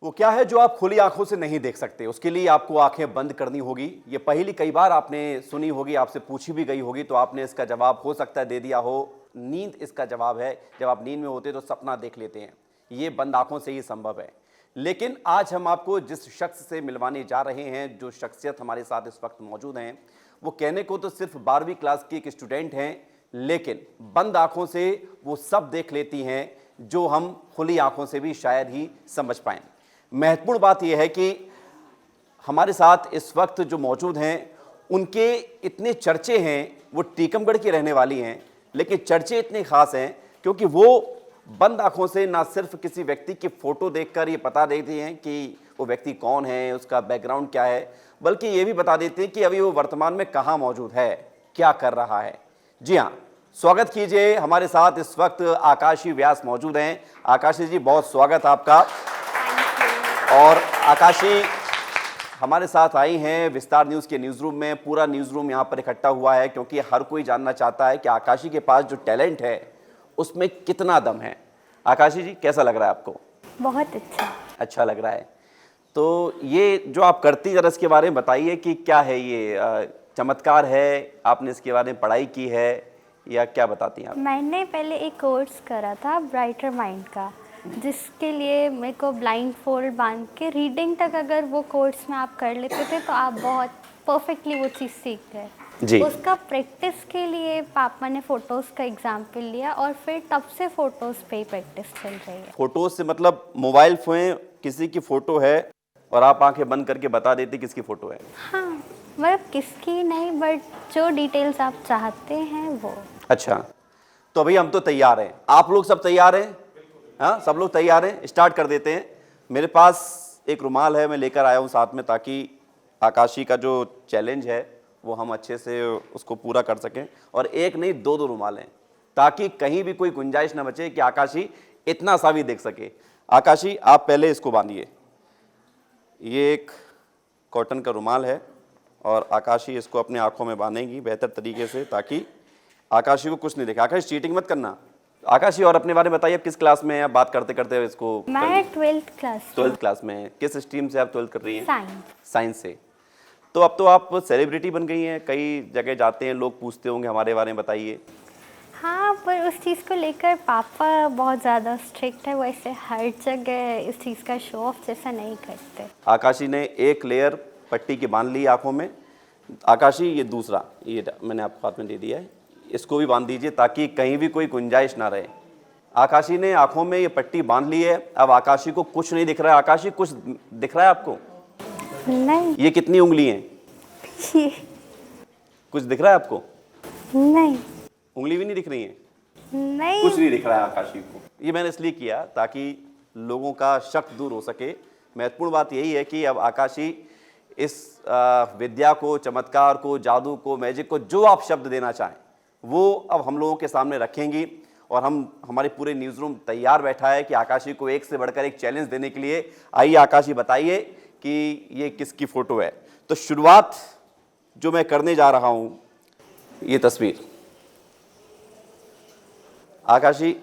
वो क्या है जो आप खुली आंखों से नहीं देख सकते, उसके लिए आपको आंखें बंद करनी होगी। ये पहेली कई बार आपने सुनी होगी, आपसे पूछी भी गई होगी, तो आपने इसका जवाब हो सकता है दे दिया हो। नींद इसका जवाब है। जब आप नींद में होते तो सपना देख लेते हैं, ये बंद आंखों से ही संभव है। लेकिन आज हम आपको जिस शख्स से मिलवाने जा रहे हैं, जो शख्सियत हमारे साथ इस वक्त मौजूद हैं, वो कहने को तो सिर्फ 12वीं क्लास की एक स्टूडेंट हैं, लेकिन बंद आंखों से वो सब देख लेती हैं जो हम खुली आंखों से भी शायद ही समझ पाएं। महत्वपूर्ण बात यह है कि हमारे साथ इस वक्त जो मौजूद हैं, उनके इतने चर्चे हैं। वो टीकमगढ़ की रहने वाली हैं, लेकिन चर्चे इतने खास हैं क्योंकि वो बंद आंखों से ना सिर्फ किसी व्यक्ति की फोटो देखकर ये बता देती हैं कि वो व्यक्ति कौन है, उसका बैकग्राउंड क्या है, बल्कि ये भी बता देती हैं कि अभी वो वर्तमान में कहाँ मौजूद है, क्या कर रहा है। जी हाँ, स्वागत कीजिए, हमारे साथ इस वक्त आकाशी व्यास मौजूद हैं। आकाशी जी, बहुत स्वागत आपका। और आकाशी हमारे साथ आई हैं विस्तार न्यूज़ के न्यूज़ रूम में। पूरा न्यूज़ रूम यहाँ पर इकट्ठा हुआ है क्योंकि हर कोई जानना चाहता है कि आकाशी के पास जो टैलेंट है उसमें कितना दम है। आकाशी जी, कैसा लग रहा है आपको? बहुत अच्छा लग रहा है। तो ये जो आप करती, जरा इसके बारे में बताइए कि क्या है ये? चमत्कार है, आपने इसके बारे में पढ़ाई की है या क्या बताती हैं आप? मैंने पहले एक कोर्स करा था ब्राइटर माइंड का, जिसके लिए मेरे को ब्लाइंड फोल्ड बांध के रीडिंग तक अगर वो कोर्स में आप कर लेते थे तो आप बहुत परफेक्टली वो चीज़ सीख गए जी। उसका प्रैक्टिस के लिए पापा ने फ़ोटोज़ का एग्जाम्पल लिया और फिर तब से फ़ोटोज़ पे ही प्रैक्टिस चल रही है। फोटोज से मतलब मोबाइल फोन किसी की फोटो है और आप आंखें बंद करके बता देते किसकी फोटो है? हाँ, मतलब किसकी नहीं, बट जो डिटेल्स आप चाहते हैं वो। अच्छा, तो अभी हम तो तैयार हैं, आप लोग सब तैयार हैं? हाँ, सब लोग तैयार हैं, स्टार्ट कर देते हैं। मेरे पास एक रुमाल है, मैं लेकर आया हूँ साथ में, ताकि आकाशी का जो चैलेंज है वो हम अच्छे से उसको पूरा कर सकें। और एक नहीं, दो दो रुमाल हैं, ताकि कहीं भी कोई गुंजाइश ना बचे कि आकाशी इतना सा भी देख सके। आकाशी, आप पहले इसको बांधिए। ये एक कॉटन का रुमाल है और आकाशी इसको अपने आंखों में बांधेगी बेहतर तरीके से, ताकि आकाशी को कुछ नहीं दिखे। आकाशी, चीटिंग मत करना। आकाशी, और अपने बारे में बताइए, किस क्लास में हैं? बात करते करते इसको। मैं 12th क्लास। 12th क्लास में। किस स्ट्रीम से आप 12th कर रही हैं? साइंस। साइंस से। तो अब तो आप सेलिब्रिटी बन गई हैं, कई जगह जाते हैं, लोग पूछते होंगे हमारे बारे में, बताइए। हाँ, पर उस चीज़ को लेकर पापा बहुत ज़्यादा स्ट्रिक्ट है, वैसे हर जगह इस चीज़ का शो ऑफ जैसा नहीं करते। आकाशी ने एक लेयर पट्टी की बांध ली आंखों में। आकाशी, ये दूसरा, ये मैंने आपको हाथ में दे दिया है, इसको भी बांध दीजिए ताकि कहीं भी कोई गुंजाइश ना रहे। आकाशी ने आंखों में ये पट्टी बांध ली है। अब आकाशी को कुछ नहीं दिख रहा है। आकाशी, कुछ दिख रहा है आपको? नहीं। ये कितनी उंगली हैं? कुछ दिख रहा है आपको? नहीं। उंगली भी नहीं दिख रही है? नहीं, कुछ नहीं दिख रहा है आकाशी को। ये मैंने इसलिए किया ताकि लोगों का शक दूर हो सके। महत्वपूर्ण बात यही है कि अब आकाशी इस विद्या को, चमत्कार को, जादू को, मैजिक को, जो आप शब्द देना चाहें वो अब हम लोगों के सामने रखेंगी। और हमारे पूरे न्यूज़ रूम तैयार बैठा है कि आकाशी को एक से बढ़कर एक चैलेंज देने के लिए। आइए आकाशी, बताइए कि ये किसकी फ़ोटो है। तो शुरुआत जो मैं करने जा रहा हूँ, ये तस्वीर। आकाशी,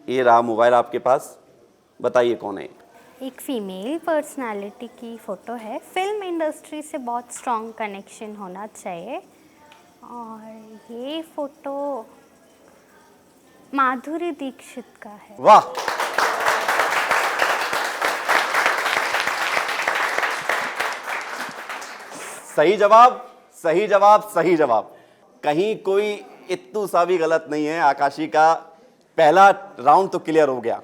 ये रहा मोबाइल आपके पास, बताइए कौन है? एक फीमेल पर्सनालिटी की फ़ोटो है। फिल्म इंडस्ट्री से बहुत स्ट्रॉन्ग कनेक्शन होना चाहिए। और ये फ़ोटो माधुरी दीक्षित का है। वाह, सही जवाब, सही जवाब, सही जवाब। कहीं कोई इत्तू सा भी गलत नहीं है। आकाशी का पहला राउंड तो क्लियर हो गया।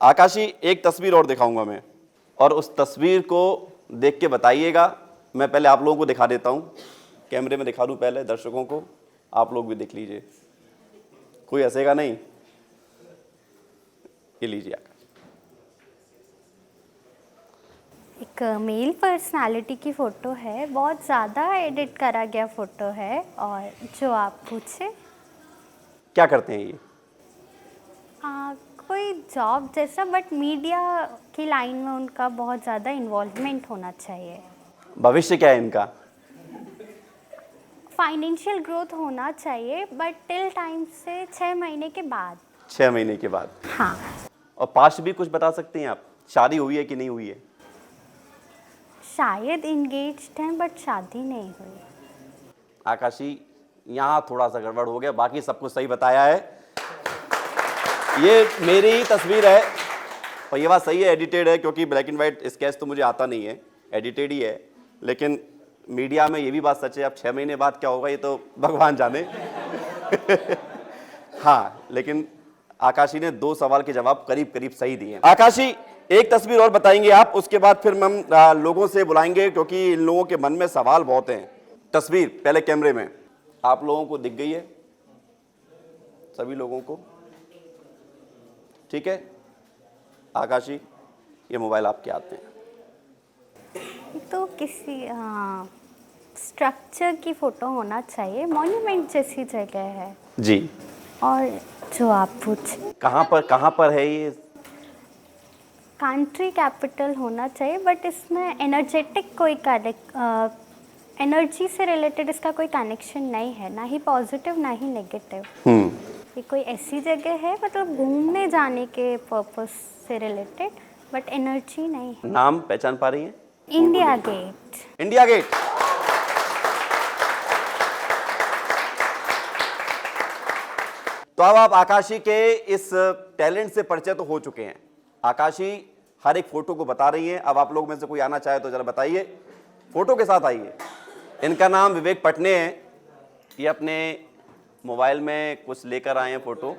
आकाशी, एक तस्वीर और दिखाऊंगा मैं, और उस तस्वीर को देख के बताइएगा। मैं पहले आप लोगों को दिखा देता हूं, कैमरे में दिखा दूं पहले दर्शकों को, आप लोग भी देख लीजिए, कोई हंसेगा नहीं। ये लीजिए आकाश। एक मेल पर्सनालिटी की फ़ोटो है, बहुत ज़्यादा एडिट करा गया फ़ोटो है। और जो आप पूछे, क्या करते हैं ये? कोई जॉब जैसा, बट मीडिया की लाइन में उनका बहुत ज़्यादा इन्वॉल्वमेंट होना चाहिए। भविष्य क्या है इनका? फाइनेंशियल ग्रोथ होना चाहिए, बट टिल टाइम से 6 महीने के बाद। 6 महीने के बाद। हाँ। और पास्ट भी कुछ बता सकती हैं आप? शादी हुई है कि नहीं हुई है? शायद इंगेज्ड हैं बट शादी नहीं हुई। आकाशी, यहाँ थोड़ा सा गड़बड़ हो गया, बाकी सब कुछ सही बताया है। ये मेरी ही तस्वीर है और ये बात सही है, एडिटेड है, क्योंकि ब्लैक एंड वाइट स्केच तो मुझे आता नहीं है, एडिटेड ही है। लेकिन मीडिया में ये भी बात सच है, अब 6 महीने बाद क्या होगा ये तो भगवान जाने। हाँ, लेकिन आकाशी ने 2 सवाल के जवाब करीब करीब सही दिए। आकाशी, एक तस्वीर और बताएंगे आप, उसके बाद फिर हम लोगों से बुलाएंगे, क्योंकि इन लोगों के मन में सवाल बहुत हैं। तस्वीर पहले कैमरे में आप लोगों को दिख गई है, सभी लोगों को? ठीक है आकाशी, ये मोबाइल आपके हाथ में है। तो किसी स्ट्रक्चर की फ़ोटो होना चाहिए, मॉन्यूमेंट जैसी जगह है जी। और जो आप पूछे कहाँ पर है ये? कंट्री कैपिटल होना चाहिए, बट इसमें एनर्जेटिक कोई एनर्जी से रिलेटेड इसका कोई कनेक्शन नहीं है, ना ही पॉजिटिव ना ही नेगेटिव। ये कोई ऐसी जगह है मतलब घूमने जाने के पर्पस से रिलेटेड, बट एनर्जी नहीं है। नाम पहचान पा रही हैं? India Gate. India Gate. तो अब आप आकाशी के इस टैलेंट से परिचय तो हो चुके हैं। आकाशी हर एक फोटो को बता रही हैं। अब आप लोग में से कोई आना चाहे तो जरा बताइए, फोटो के साथ आइए। इनका नाम विवेक पटने है। ये अपने मोबाइल में कुछ लेकर आए हैं फोटो,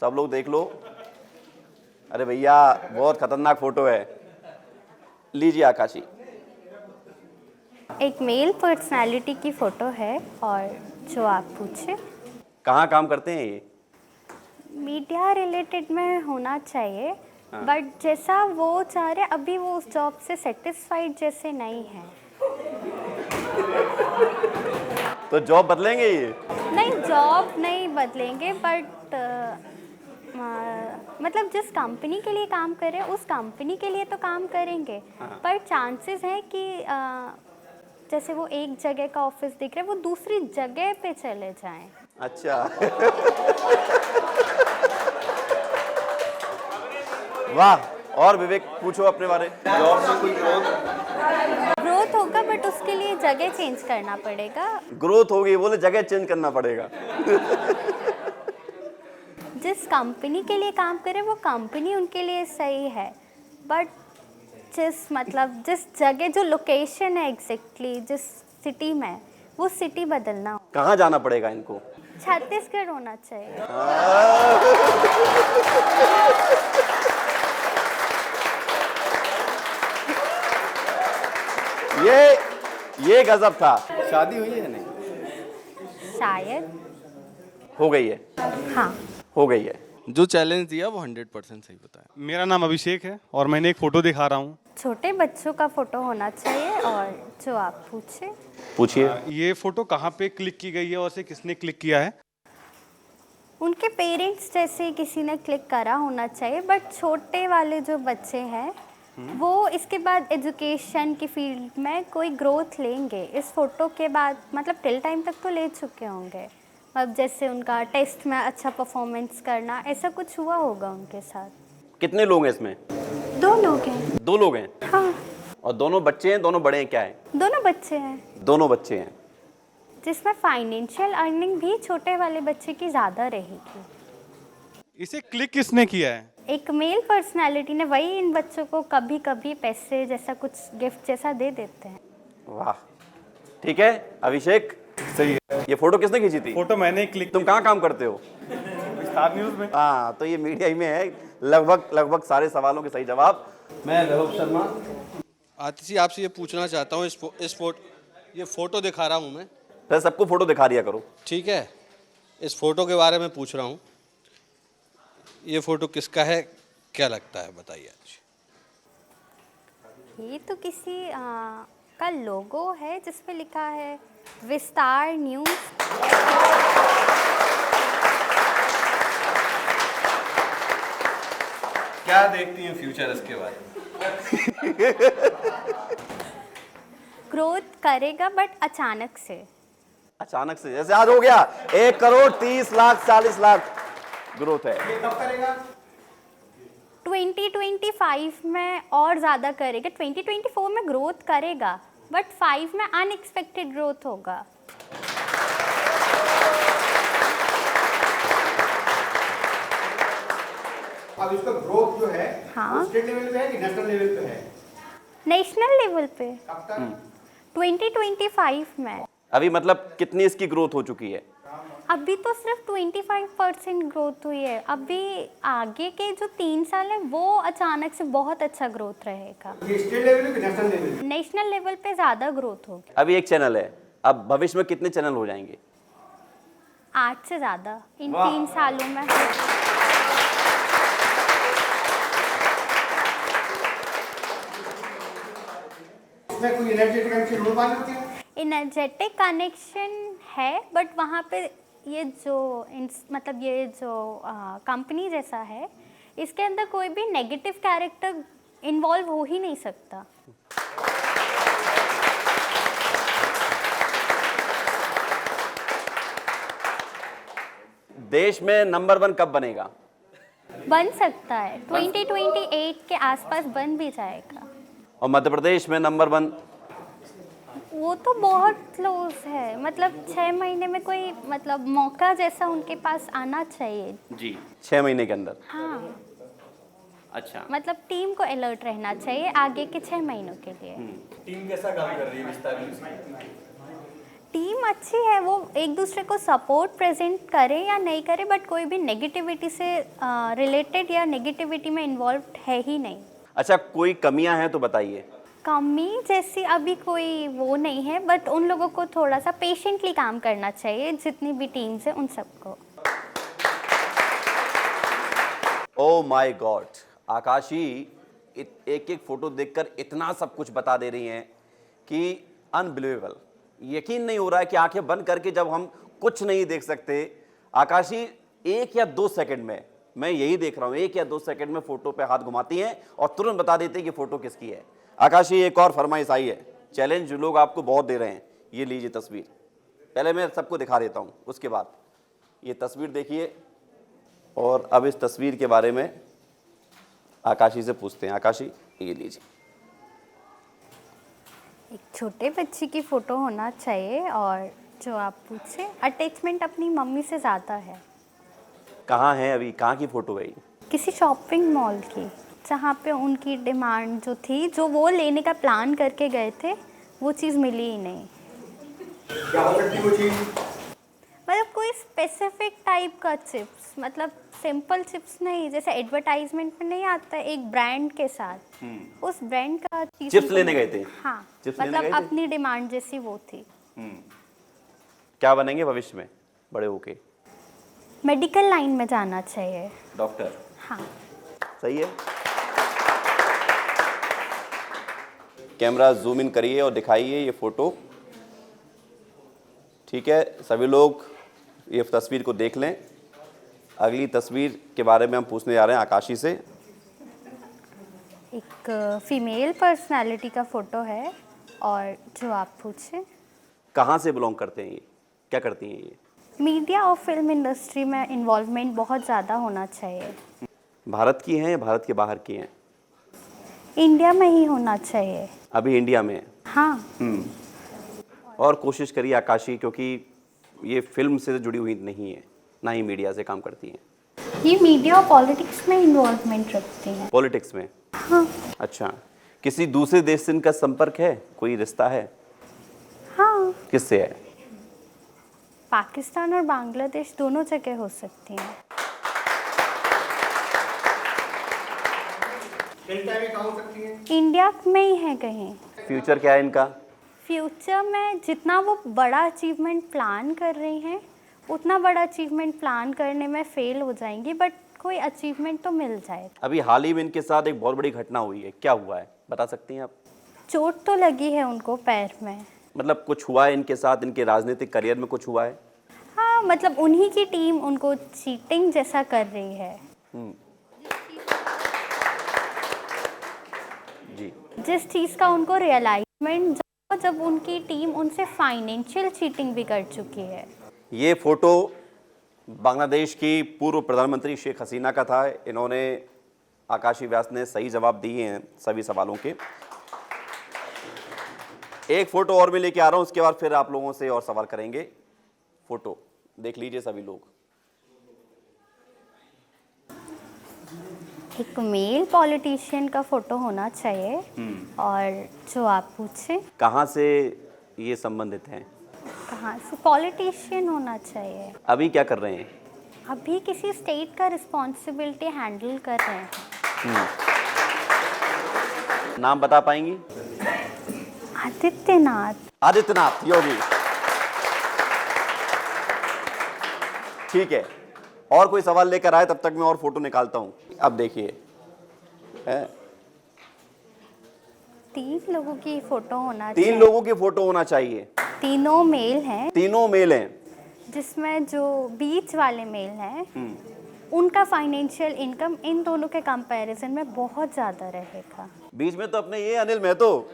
सब लोग देख लो। अरे भैया बहुत खतरनाक फोटो है, लीजिए आकाशी। एक मेल पर्सनालिटी की फ़ोटो है और जो आप पूछे कहाँ काम करते हैं ये? मीडिया रिलेटेड में होना चाहिए, बट जैसा वो चाह रहे अभी वो उस जॉब से सेटिस्फाइड जैसे नहीं है। तो जॉब बदलेंगे ये? नहीं, जॉब नहीं बदलेंगे, बट मतलब जिस कंपनी के लिए काम कर रहे हैं उस कंपनी के लिए तो काम करेंगे, पर चांसेस है कि जैसे वो एक जगह का ऑफिस दिख रहा है वो दूसरी जगह पे चले जाएं। अच्छा। वाह। और विवेक पूछो अपने बारे। जॉब में कोई ग्रोथ होगा, बट उसके लिए जगह चेंज करना पड़ेगा। ग्रोथ होगी, बोले जगह चेंज करना पड़ेगा। जिस कंपनी के लिए काम करे वो कंपनी उनके लिए सही है, बट जिस जगह जो लोकेशन है एग्जैक्टली जिस सिटी में, वो सिटी बदलना हो। कहाँ जाना पड़ेगा इनको? छत्तीसगढ़ होना चाहिए। ये गजब था। शादी हुई है नहीं? शायद हो गई है। हाँ, हो गई है। जो चैलेंज दिया वो 100% सही बताया। मेरा नाम अभिषेक है और मैंने एक फ़ोटो दिखा रहा हूँ। छोटे बच्चों का फ़ोटो होना चाहिए और जो आप पूछिए। ये फ़ोटो कहाँ पे क्लिक की गई है और इसे किसने क्लिक किया है? उनके पेरेंट्स जैसे किसी ने क्लिक करा होना चाहिए, बट छोटे वाले जो बच्चे हैं वो इसके बाद एजुकेशन की फील्ड में कोई ग्रोथ लेंगे इस फोटो के बाद, मतलब टिल टाइम तक तो ले चुके होंगे। अब जैसे उनका टेस्ट में अच्छा परफॉर्मेंस करना, ऐसा कुछ हुआ होगा उनके साथ। कितने लोग हैं इसमें? 2 लोग हैं। 2 लोग हैं। हाँ, और दोनों बच्चे हैं? दोनों बड़े हैं? क्या है? दोनों बच्चे हैं। दोनों बच्चे हैं, जिसमें फाइनेंशियल अर्निंग भी छोटे वाले बच्चे की ज़्यादा रहेगी। इसे क्लिक किसने किया है? एक मेल पर्सनालिटी ने, वही इन बच्चों को कभी कभी पैसे जैसा कुछ गिफ्ट जैसा दे देते हैं। वाह। ठीक है अभिषेक, सही है। ये फोटो किसने खींची थी? फ़ोटो मैंने क्लिक। तुम कहाँ काम करते हो? विस्तार न्यूज़ में। हाँ, तो ये मीडिया ही में है। लगभग सारे सवालों के सही जवाब। मैं वैभव शर्मा। आतिश जी, आपसे ये पूछना चाहता हूँ, ये फोटो दिखा रहा हूँ मैं, फिर सबको फोटो दिखा दिया करो। ठीक है? इस फोटो के बारे में पूछ रहा हूँ, ये फोटो किसका है, क्या लगता है, बताइए आज। ये तो किसी का लोगो है जिसपे लिखा है विस्तार न्यूज़। क्या देखती हैं फ्यूचर इसके बारे में? ग्रोथ करेगा बट अचानक से। अचानक से, जैसे आज हो गया 1 करोड़ 30 लाख 40 लाख ग्रोथ है। 20 2025 में और ज़्यादा करेगा, 2024 में ग्रोथ करेगा, बट 5 में अनएक्सपेक्टेड ग्रोथ होगा। अब इसका ग्रोथ जो है हाँ। वो स्टेट लेवल पे है कि नेशनल लेवल पे है? नेशनल लेवल पे कब तक? 2025 में। अभी मतलब कितनी इसकी ग्रोथ हो चुकी है? अभी तो सिर्फ 25% ग्रोथ हुई है, अभी आगे के जो 3 साल है वो अचानक से बहुत अच्छा ग्रोथ रहेगा। ये स्टेट लेवल पे कि नेशनल लेवल पे? नेशनल लेवल पे ज़्यादा ग्रोथ होगी, अभी एक चैनल है, अब भविष्य में कितने चैनल हो जाएंगे? 8 से ज़्यादा इन 3 सालों में। इसमें कोई एनर्जेटिक कनेक्शन हो पानी होती है? एनर्जेटिक कनेक्शन है, बट वहाँ पे ये जो मतलब ये जो कंपनी जैसा है, इसके अंदर कोई भी नेगेटिव कैरेक्टर इन्वॉल्व हो ही नहीं सकता। देश में नंबर 1 कब बनेगा? बन सकता है, 2028 के आसपास बन भी जाएगा। और मध्य प्रदेश में नंबर 1? वो तो बहुत क्लोज है, मतलब 6 महीने में कोई मतलब मौका जैसा उनके पास आना चाहिए। जी, 6 महीने के अंदर। हाँ, अच्छा, मतलब टीम को अलर्ट रहना चाहिए आगे के 6 महीनों के लिए। टीम कैसा काम कर रही है विस्तार न्यूज़? टीम अच्छी है, वो एक दूसरे को सपोर्ट प्रेजेंट करे या नहीं करे, बट कोई भी नेगेटिविटी से रिलेटेड या नेगेटिविटी में इन्वॉल्व है ही नहीं। अच्छा, कोई कमियां हैं तो बताइए। कमी जैसी अभी कोई वो नहीं है, बट उन लोगों को थोड़ा सा पेशेंटली काम करना चाहिए, जितनी भी टीम्स है उन सबको। ओ माय गॉड, आकाशी एक एक फोटो देखकर इतना सब कुछ बता दे रही हैं कि अनबिलीवेबल, यकीन नहीं हो रहा है कि आंखें बंद करके जब हम कुछ नहीं देख सकते। आकाशी 1 या 2 सेकंड में, मैं यही देख रहा हूं, 1 या 2 सेकंड में फोटो पे हाथ घुमाती हैं और तुरंत बता देते हैं कि फोटो किसकी है। आकाशी, एक और फरमाइश आई है, चैलेंज जो लोग आपको बहुत दे रहे हैं, ये लीजिए तस्वीर। पहले मैं सबको दिखा देता हूं, उसके बाद ये तस्वीर देखिए और अब इस तस्वीर के बारे में आकाशी से पूछते हैं। आकाशी, ये लीजिए। एक छोटे बच्चे की फ़ोटो होना चाहिए, और जो आप पूछे अटैचमेंट अपनी मम्मी से ज़्यादा है। कहाँ है अभी, कहाँ की फोटो है ये? किसी शॉपिंग मॉल की, जहाँ पे उनकी डिमांड जो थी, जो वो लेने का प्लान करके गए थे, वो चीज़ मिली ही नहीं। क्या हो सकती है वो चीज़? मतलब कोई स्पेसिफिक टाइप का चिप्स, मतलब सिंपल चिप्स नहीं, जैसे एडवर्टाइजमेंट में नहीं आता है एक ब्रांड के साथ, उस ब्रांड का चीज़ चिप्स उनको लेने मिला। गए थे? हाँ, चिप्स लेने मतलब गए थे? अपनी डिमांड जैसी वो थी। क्या बनेंगे भविष्य में बड़े होके? मेडिकल लाइन में जाना चाहिए। डॉक्टर। हाँ, सही है। कैमरा जूम इन करिए और दिखाइए ये फोटो। ठीक है, सभी लोग ये तस्वीर को देख लें। अगली तस्वीर के बारे में हम पूछने जा रहे हैं आकाशी से। एक फीमेल पर्सनालिटी का फ़ोटो है, और जो आप पूछे कहाँ से बिलोंग करते हैं ये, क्या करती हैं ये? मीडिया और फिल्म इंडस्ट्री में इन्वॉल्वमेंट बहुत ज़्यादा होना चाहिए। भारत की हैं या भारत के बाहर की हैं? इंडिया में ही होना चाहिए। अभी इंडिया में है। हाँ, और कोशिश करिए आकाशी, क्योंकि ये फिल्म से जुड़ी हुई नहीं है, ना ही मीडिया से काम करती हैं। ये मीडिया और पॉलिटिक्स में इन्वॉल्वमेंट रखती हैं। पॉलिटिक्स में? हाँ, अच्छा, किसी दूसरे देश से इनका संपर्क है, कोई रिश्ता है? हाँ, किससे है? पाकिस्तान और बांग्लादेश दोनों जगह हो सकती हैं। इंडिया में कहाँ हो सकती है? इंडिया में ही है कहीं। फ्यूचर क्या है इनका? फ्यूचर में जितना वो बड़ा अचीवमेंट प्लान कर रही हैं, उतना बड़ा अचीवमेंट प्लान करने में फेल हो जाएंगी, बट कोई अचीवमेंट तो मिल जाए। अभी हाल ही में इनके साथ एक बहुत बड़ी घटना हुई है, क्या हुआ है बता सकती हैं आप? चोट तो लगी है उनको पैर में। मतलब कुछ हुआ है इनके साथ, इनके राजनीतिक करियर में कुछ हुआ है? हाँ, मतलब उन्हीं की टीम उनको चीटिंग जैसा कर रही है। जी। जिस चीज़ का उनको रियलाइजमेंट जब उनकी टीम उनसे फाइनेंशियल चीटिंग भी कर चुकी है। ये फोटो बांग्लादेश की पूर्व प्रधानमंत्री शेख हसीना का था। इन्होंने आकाशी व्यास ने सही जवाब दिए हैं सभी सवालों के। एक फोटो और मैं लेके आ रहा हूं, उसके बाद फिर आप लोगों से और सवाल करेंगे। फोटो देख लीजिए सभी लोग। एक मेल पॉलिटिशियन का फोटो होना चाहिए और जो आप पूछे कहाँ से ये संबंधित हैं? कहाँ से, पॉलिटिशियन होना चाहिए। अभी क्या कर रहे हैं? अभी किसी स्टेट का रिस्पॉन्सिबिलिटी हैंडल कर रहे हैं। नाम बता पाएंगी? आदित्यनाथ। आदित्यनाथ योगी। ठीक है, और कोई सवाल लेकर आए तब तक मैं और फोटो निकालता हूं। अब देखिए, 3 लोगों की फोटो होना 3 चाहिए। लोगों की फोटो होना चाहिए। तीनों मेल हैं, तीनों मेल हैं। जिसमें जो बीच वाले मेल हैं उनका फाइनेंशियल इनकम इन दोनों के कंपैरिजन में बहुत ज़्यादा रहेगा। बीच में तो अपने ये अनिल महतो।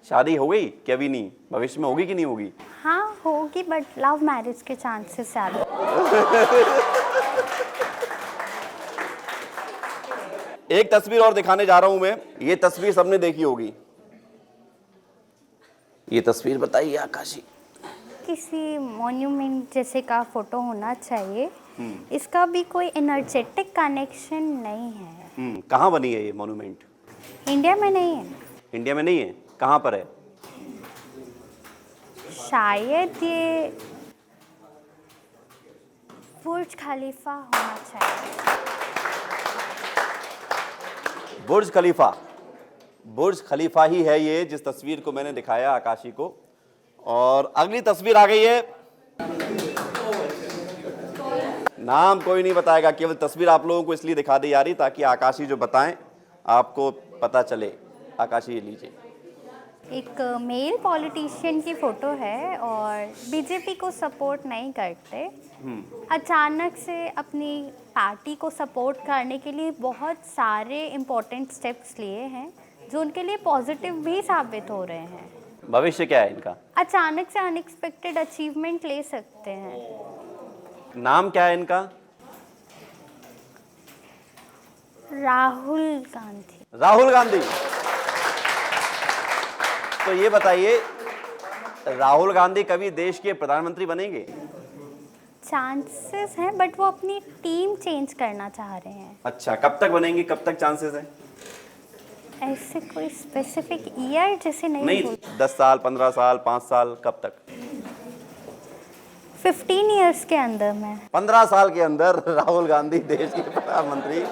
शादी हो गई कि अभी नहीं? भविष्य में होगी कि नहीं होगी? हाँ होगी, बट लव मैरिज के चांसेस ज़्यादा। एक तस्वीर और दिखाने जा रहा हूं मैं। ये तस्वीर सबने देखी होगी। ये तस्वीर बताइए आकाशी। किसी मॉन्यूमेंट जैसे का फोटो होना चाहिए। इसका भी कोई एनर्जेटिक कनेक्शन नहीं है। कहाँ बनी है ये मॉन्यूमेंट? इंडिया में नहीं है। इंडिया में नहीं है? कहाँ पर है? शायद ये बुर्ज खलीफा होना चाहिए। बुर्ज खलीफा। बुर्ज खलीफा ही है ये, जिस तस्वीर को मैंने दिखाया आकाशी को। और अगली तस्वीर आ गई है। नाम कोई नहीं बताएगा, केवल तस्वीर आप लोगों को इसलिए दिखा दी जा रही ताकि आकाशी जो बताएं आपको पता चले। आकाशी ये लीजिए। एक मेल पॉलिटिशियन की फोटो है और बीजेपी को सपोर्ट नहीं करते। अचानक से अपनी पार्टी को सपोर्ट करने के लिए बहुत सारे इम्पोर्टेंट स्टेप्स लिए हैं जो उनके लिए पॉजिटिव भी साबित हो रहे हैं। भविष्य क्या है इनका? अचानक से अनएक्सपेक्टेड अचीवमेंट ले सकते हैं। नाम क्या है इनका? राहुल गांधी। राहुल गांधी। तो ये बताइए, राहुल गांधी कभी देश के प्रधानमंत्री बनेंगे? चांसेस हैं, बट वो अपनी टीम चेंज करना चाह रहे हैं। अच्छा, कब तक बनेंगे? कब तक चांसेस है? ऐसे कोई स्पेसिफिक ईयर जैसे नहीं बोल। 10 साल, 15 साल, 5 साल, कब तक? 15 ईयर्स के अंदर में। 15 साल के अंदर राहुल गांधी देश के प्रधानमंत्री।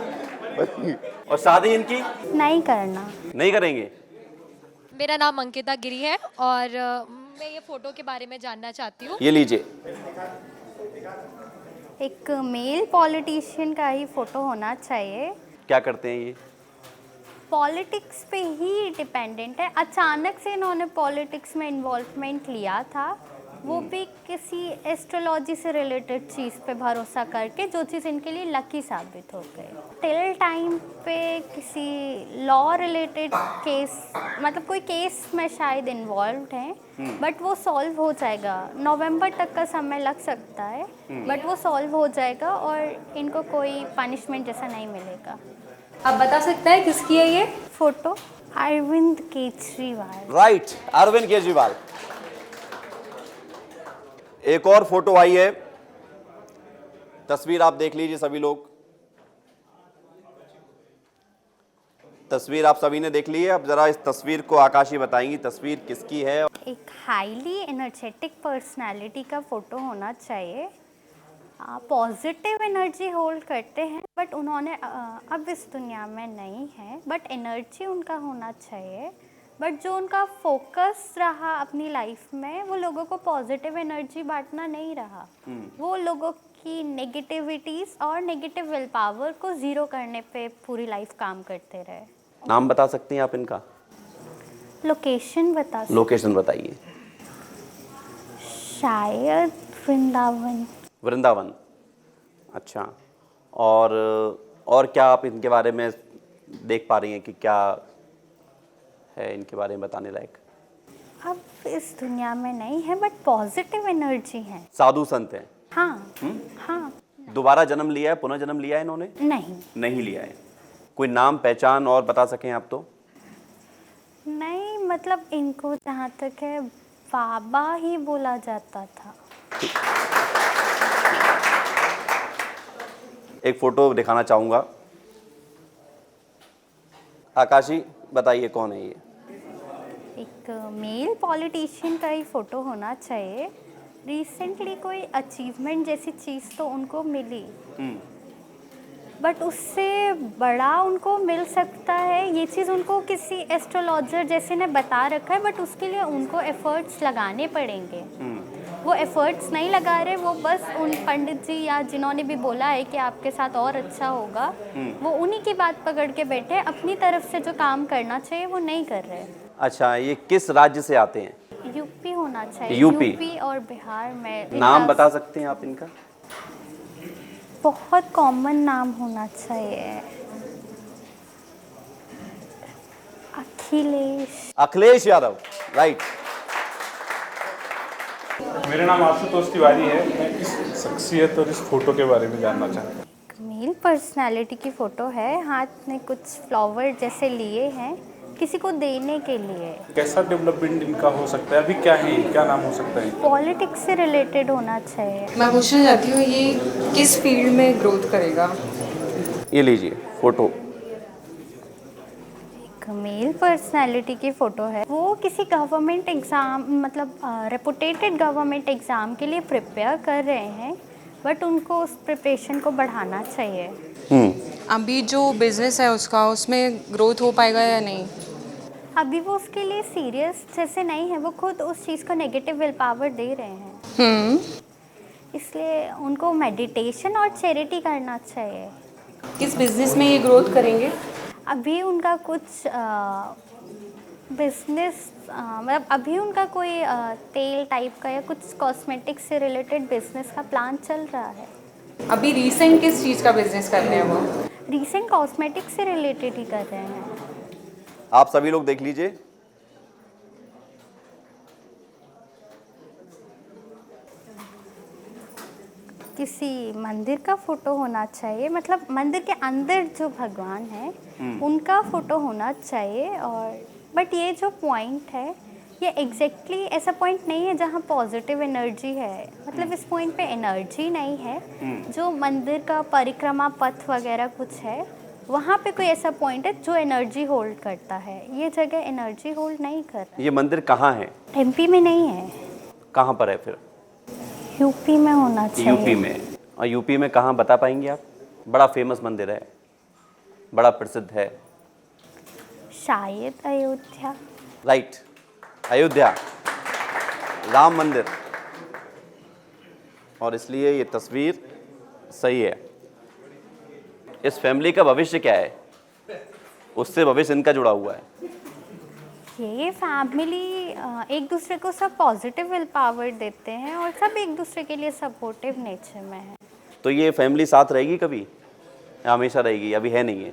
और शादी इनकी नहीं करना। नहीं करेंगे? मेरा नाम अंकिता गिरी है और मैं ये फ़ोटो के बारे में जानना चाहती हूँ। ये लीजिए। एक मेल पॉलिटिशियन का ही फोटो होना चाहिए। क्या करते हैं ये? पॉलिटिक्स पे ही डिपेंडेंट है। अचानक से इन्होंने पॉलिटिक्स में इन्वॉल्वमेंट लिया था, वो भी किसी एस्ट्रोलॉजी से रिलेटेड चीज़ पे भरोसा करके, जो चीज़ इनके लिए लकी साबित हो गई। टिल टाइम पे किसी लॉ रिलेटेड केस, मतलब कोई केस में शायद इन्वॉल्व हैं, बट वो सॉल्व हो जाएगा। नवंबर तक का समय लग सकता है, बट वो सॉल्व हो जाएगा और इनको कोई पनिशमेंट जैसा नहीं मिलेगा। आप बता सकते हैं किसकी है ये फोटो? अरविंद केजरीवाल। राइट, अरविंद केजरीवाल। एक और फोटो आई है, तस्वीर आप देख लीजिए सभी लोग। तस्वीर आप सभी ने देख ली है। अब जरा इस तस्वीर को आकाशी बताएंगी तस्वीर किसकी है। एक हाईली एनर्जेटिक पर्सनालिटी का फोटो होना चाहिए। पॉजिटिव एनर्जी होल्ड करते हैं, बट उन्होंने अब इस दुनिया में नहीं है, बट एनर्जी उनका होना चाहिए। बट जो उनका फोकस रहा अपनी लाइफ में, वो लोगों को पॉजिटिव एनर्जी बांटना नहीं रहा। वो लोगों की नेगेटिविटीज़ और नेगेटिव विल पावर को ज़ीरो करने पे पूरी लाइफ काम करते रहे। नाम बता सकती हैं आप इनका? लोकेशन बता सकते? लोकेशन बताइए। शायद वृंदावन। वृंदावन। अच्छा, और क्या आप इनके बारे में देख पा रही हैं कि क्या है इनके बारे में बताने लायक? अब इस दुनिया में नहीं है, बट पॉजिटिव एनर्जी है। साधु संत हैं? हाँ हाँ। दोबारा जन्म लिया है, पुनर्जन्म लिया है इन्होंने? नहीं नहीं लिया है। कोई नाम पहचान और बता सकें आप तो? नहीं, मतलब इनको जहाँ तक है बाबा ही बोला जाता था। एक फोटो दिखाना चाहूंगा। आकाशी बताइए कौन है ये? एक मेल पॉलिटिशियन का ही फोटो होना चाहिए। रिसेंटली कोई अचीवमेंट जैसी चीज़ तो उनको मिली, बट उससे बड़ा उनको मिल सकता है। ये चीज़ उनको किसी एस्ट्रोलॉजर जैसे ने बता रखा है, बट उसके लिए उनको एफर्ट्स लगाने पड़ेंगे। वो एफर्ट्स नहीं लगा रहे, वो बस उन पंडित जी या जिन्होंने भी बोला है कि आपके साथ और अच्छा होगा, वो उन्हीं की बात पकड़ के बैठे, अपनी तरफ से जो काम करना चाहिए वो नहीं कर रहे। अच्छा, ये किस राज्य से आते हैं? यूपी होना चाहिए। यूपी और बिहार में। नाम बता सकते हैं आप इनका? बहुत कॉमन नाम होना चाहिए। अखिलेश। अखिलेश यादव, राइट। मेरा नाम आशुतोष तिवारी है। मैं इस शख्सियत और इस फोटो के बारे में जानना चाहता हूँ। मेल पर्सनालिटी की फ़ोटो है, हाथ में कुछ फ्लावर जैसे लिए हैं किसी को देने के लिए। कैसा डेवलपमेंट इनका हो सकता है? अभी क्या है, क्या नाम हो सकता है? पॉलिटिक्स से रिलेटेड होना चाहिए। मैं पूछना चाहती हूँ ये किस फील्ड में ग्रोथ करेगा? ये लीजिए फोटो। एक मेल पर्सनालिटी की फ़ोटो है, वो किसी गवर्नमेंट एग्ज़ाम मतलब रेपुटेटेड गवर्नमेंट एग्ज़ाम के लिए प्रिपेयर कर रहे हैं, बट उनको उस प्रिपरेशन को बढ़ाना चाहिए। अभी जो बिजनेस है उसका, उसमें ग्रोथ हो पाएगा या नहीं? अभी वो उसके लिए सीरियस जैसे नहीं है, वो खुद उस चीज़ को नेगेटिव विल पावर दे रहे हैं। इसलिए उनको मेडिटेशन और चैरिटी करना चाहिए। किस बिजनेस में ये ग्रोथ करेंगे? अभी उनका कुछ बिजनेस मतलब अभी उनका कोई तेल टाइप का या कुछ कॉस्मेटिक्स से रिलेटेड बिजनेस का प्लान चल रहा है। अभी रीसेंट किस चीज़ का बिजनेस कर रहे हैं वो? रीसेंट कॉस्मेटिक्स से रिलेटेड ही कर रहे हैं। आप सभी लोग देख लीजिए। किसी मंदिर का फोटो होना चाहिए, मतलब मंदिर के अंदर जो भगवान है उनका फोटो होना चाहिए। और बट ये जो पॉइंट है ये एग्जैक्टली ऐसा पॉइंट नहीं है जहाँ पॉजिटिव एनर्जी है, मतलब इस पॉइंट पे एनर्जी नहीं है। जो मंदिर का परिक्रमा पथ वगैरह कुछ है वहाँ पे कोई ऐसा पॉइंट है जो एनर्जी होल्ड करता है। ये जगह एनर्जी होल्ड नहीं कर। ये मंदिर कहाँ है? एमपी में नहीं है। कहाँ पर है फिर? यूपी में होना चाहिए। यूपी में। और यूपी में कहाँ बता पाएंगे आप? बड़ा फेमस मंदिर है, बड़ा प्रसिद्ध है। शायद अयोध्या। राइट, अयोध्या, राम मंदिर। और इसलिए ये तस्वीर सही है। इस फैमिली का भविष्य क्या है? उससे भविष्य इनका जुड़ा हुआ है। ये फैमिली एक दूसरे को सब पॉजिटिव विल पावर देते हैं और सब एक दूसरे के लिए सपोर्टिव नेचर में है। तो ये फैमिली साथ रहेगी कभी या हमेशा रहेगी? अभी है नहीं है?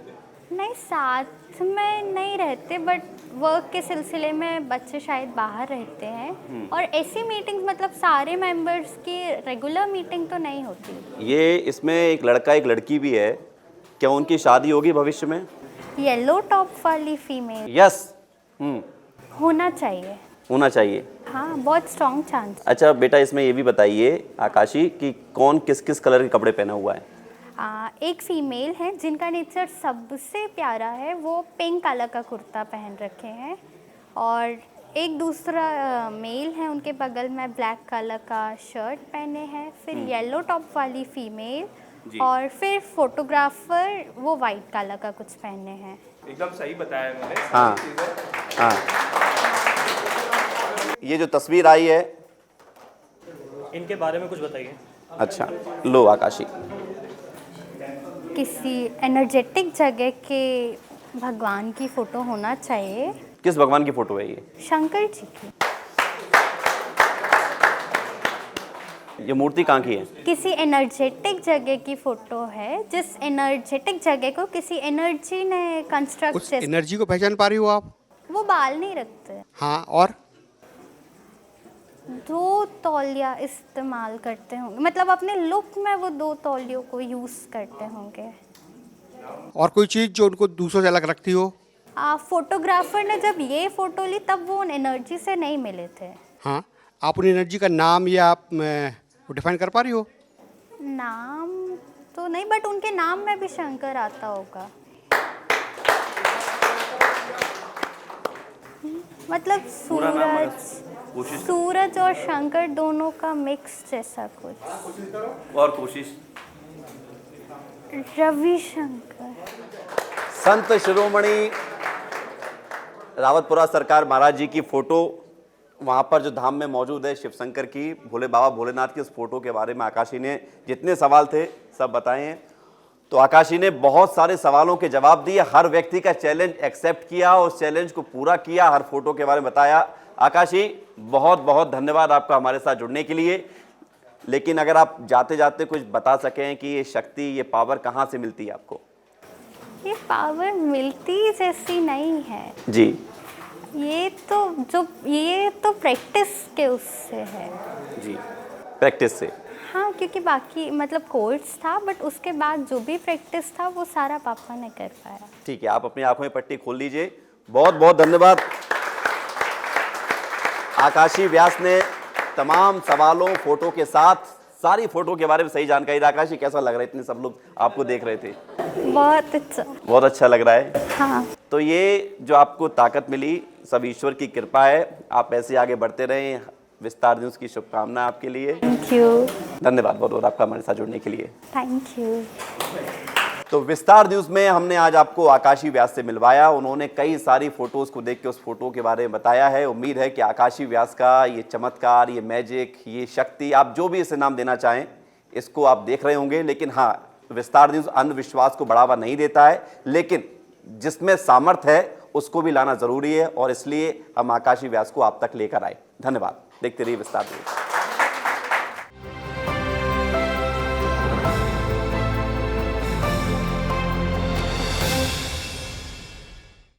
नहीं, साथ में नहीं रहते, बट वर्क के सिलसिले में बच्चे शायद बाहर रहते हैं। और ऐसी मीटिंग्स मतलब सारे मेंबर्स की रेगुलर मीटिंग तो नहीं होती। ये इसमें एक लड़का एक लड़की भी है, क्या उनकी शादी होगी भविष्य में? येलो टॉप वाली फीमेल। यस। होना चाहिए। होना चाहिए। हाँ, बहुत स्ट्रॉन्ग चांस। अच्छा बेटा, इसमें ये भी बताइए आकाशी कि कौन किस किस कलर के कपड़े पहना हुआ है? एक फीमेल है जिनका नेचर सबसे प्यारा है, वो पिंक कलर का कुर्ता पहन रखे हैं। और एक दूसरा मेल है उनके बगल में ब्लैक कलर का शर्ट पहने हैं। फिर येलो टॉप वाली फीमेल और फिर फोटोग्राफर वो वाइट कलर का कुछ पहने हैं। एकदम सही बताया मैंने। हाँ हाँ। ये जो तस्वीर आई है इनके बारे में कुछ बताइए। अच्छा लो आकाशी। किसी एनर्जेटिक जगह के भगवान की फ़ोटो होना चाहिए। किस भगवान की फोटो है ये? शंकर जी की। ये मूर्ति कहाँ की है? किसी एनर्जेटिक जगह की फ़ोटो है, जिस एनर्जेटिक जगह को किसी एनर्जी ने कंस्ट्रक्ट। उस एनर्जी को पहचान पा रही हो आप? वो बाल नहीं रखते। हाँ, और 2 तौलिया इस्तेमाल करते होंगे, मतलब अपने लुक में वो 2 तौलियों को यूज़ करते होंगे। और कोई चीज़ जो उनको दूसरों से अलग रखती हो? फोटोग्राफर ने जब ये फ़ोटो ली तब वो उन एनर्जी से नहीं मिले थे। हाँ, आप उन एनर्जी का नाम या आप डिफाइन कर पा रही हो? नाम तो नहीं, बट उनके नाम में भी शंकर आता होगा। मतलब सूरज और शंकर दोनों का मिक्स जैसा कुछ। और कोशिश। रविशंकर। संत शिरोमणि रावतपुरा सरकार महाराज जी की फोटो वहाँ पर जो धाम में मौजूद है शिव शंकर की, भोले बाबा भोलेनाथ की, उस फोटो के बारे में आकाशी ने जितने सवाल थे सब बताए हैं। तो आकाशी ने बहुत सारे सवालों के जवाब दिए, हर व्यक्ति का चैलेंज एक्सेप्ट किया और उस चैलेंज को पूरा किया, हर फोटो के बारे में बताया। आकाशी बहुत बहुत धन्यवाद आपका हमारे साथ जुड़ने के लिए। लेकिन अगर आप जाते जाते कुछ बता सकें कि ये शक्ति, ये पावर कहाँ से मिलती है आपको? ये पावर मिलती जैसी नहीं है जी। ये तो प्रैक्टिस के उससे है। जी, प्रैक्टिस से। हाँ, क्योंकि बाकी मतलब कोर्स था, बट उसके बाद जो भी प्रैक्टिस था वो सारा पापा ने कर पाया। ठीक है, आप अपनी आंखों में पट्टी खोल लीजिए। बहुत बहुत धन्यवाद। आकाशी व्यास ने तमाम सवालों, फोटो के साथ सारी फोटो के बारे में सही जानकारी दी। आकाशी, कैसा लग रहा है? इतने सब लोग आपको देख रहे थे। बहुत अच्छा। बहुत अच्छा लग रहा है। हाँ। तो ये जो आपको ताकत मिली सब ईश्वर की कृपा है। आप ऐसे आगे बढ़ते रहें। विस्तार न्यूज़ की शुभकामना आपके लिए। Thank you. धन्यवाद बहुत बहुत आपका हमारे साथ जुड़ने के लिए। Thank you. तो विस्तार न्यूज़ में हमने आज आपको आकाशी व्यास से मिलवाया। उन्होंने कई सारी फोटोज़ को देख के उस फोटो के बारे में बताया है। उम्मीद है कि आकाशी व्यास का ये चमत्कार, ये मैजिक, ये शक्ति, आप जो भी इसे नाम देना चाहें, इसको आप देख रहे होंगे। लेकिन हाँ, विस्तार न्यूज़ अंधविश्वास को बढ़ावा नहीं देता है, लेकिन जिसमें सामर्थ्य है उसको भी लाना ज़रूरी है, और इसलिए हम आकाशी व्यास को आप तक लेकर आए। धन्यवाद। देखते रहिए विस्तार न्यूज़।